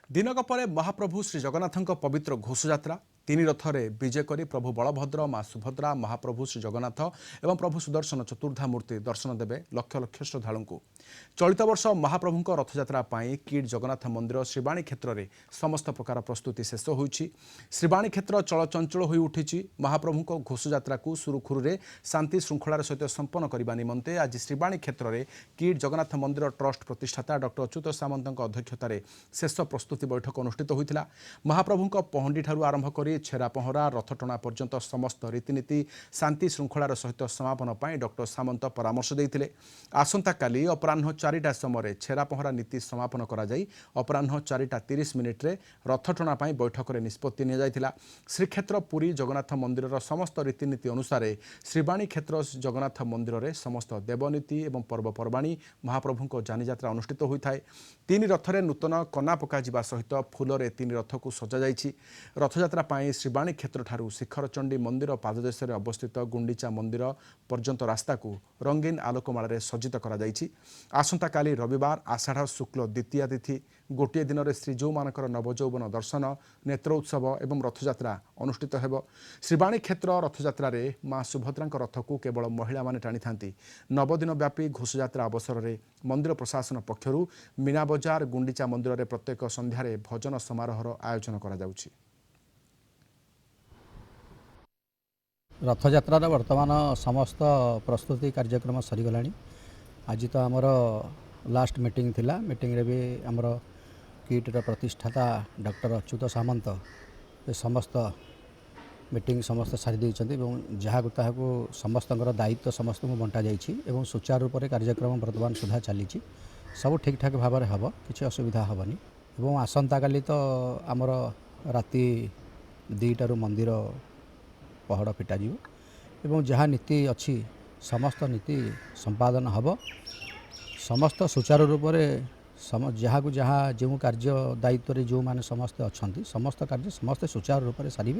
दिनक पर महाप्रभु श्री जगन्नाथ पवित्र घोषयात्रा तीन रथरे विजय करी प्रभु बलभद्र माँ सुभद्रा महाप्रभु श्री जगन्नाथ एवं प्रभु सुदर्शन चतुर्धा मूर्ति दर्शन देवे लक्ष लक्ष श्रद्धालु। चलित वर्ष महाप्रभु रथयात्रा किट जगन्नाथ मंदिर श्रीवाणी क्षेत्र में समस्त प्रकार प्रस्तुति शेष होइछि। श्रीवाणी क्षेत्र चलचंचल हो उठी। महाप्रभु घोषयात्रा को सुरुखुरे शांति श्रृंखलार सहित संपन्न करने निमंते आज श्रीवाणी क्षेत्र में किट जगन्नाथ मंदिर ट्रस्ट प्रतिष्ठाता डॉ अच्युत सामंत अध्यक्षतार शेष प्रस्तुति बैठक अनुष्ठित होता। महाप्रभु पहंडी ठारू आरंभ कर छेरा पहरा रथटଣା पर्यंत समस्त रीतिनीति शांति श्रृंखलार सहित समापन पर डॉ सामंत परामर्श देते। आसंता काली अपराह्न 4टा समय छेरा पहरा नीति समापन करा जाई अपराह्न 4:30 मिनिट्रे रथटଣା पर बैठक में निष्पत्ति निया। श्रीक्षेत्र पुरी जगन्नाथ मंदिर समस्त रीतिनीति अनुसार श्रीवाणी क्षेत्र जगन्नाथ मंदिर में समस्त देवनीति और पर्वपर्वाणी महाप्रभु जानीजात्रा अनुष्ठित होता है। तीन रथरे नूतन कना पका सहित फूल तीन रथ को सजा जाइछि। रथयात्रा श्रीवाणी क्षेत्र ठारू शिखरचंडी मंदिर पाददेश अवस्थित गुंडीचा मंदिर पर्यंत रास्ता को रंगीन आलोकमाल सज्जित करा जाइछि। आसंता काली रविवार आषाढ़ शुक्ल द्वितीया तिथि गोटे दिन में श्रीजौ मानकर नवजौवन दर्शन नेत्रोत्सव एवं रथयात्रा अनुष्ठित हेब। श्रीवाणी क्षेत्र रथयात्रा माँ सुभद्रा रथ को केवल महिला माने टाणी थांती। 9 दिन व्यापी घोषयात्रा अवसर में मंदिर प्रशासन पक्षरु मीना बजार गुंडीचा मंदिर में प्रत्येक संध्यारे भजन समारोह आयोजन करा जाउछि। रथयात्रार वर्तमान समस्त प्रस्तुति कार्यक्रम सरीगला। आज तो आमर लास्ट मीटिंग थिला। मीटिंग रे भी आमर किटर प्रतिष्ठाता डॉक्टर अच्युत सामंत समस्त मीटिंग समस्त सारी देइछन्ति जहाँ ताहाको समस्त दायित्व समस्त को बंटा जाइछि एवं सुचारू रूप से कार्यक्रम वर्तमान सुधा चली सब ठीक ठाक भाव में हम किसी असुविधा हेनी। एवं आसंता काली तो आमर राति 2टारू मंदिर पहड़ फिटा एवं जहाँ नीति अच्छी समस्त नीति संपादन हब समस्त सुचारू रूप से जहाँ को जहाँ जो कार्य दायित्व जो माने समस्त अच्छा समस्त कार्य समस्त सुचारू रूप से सारे।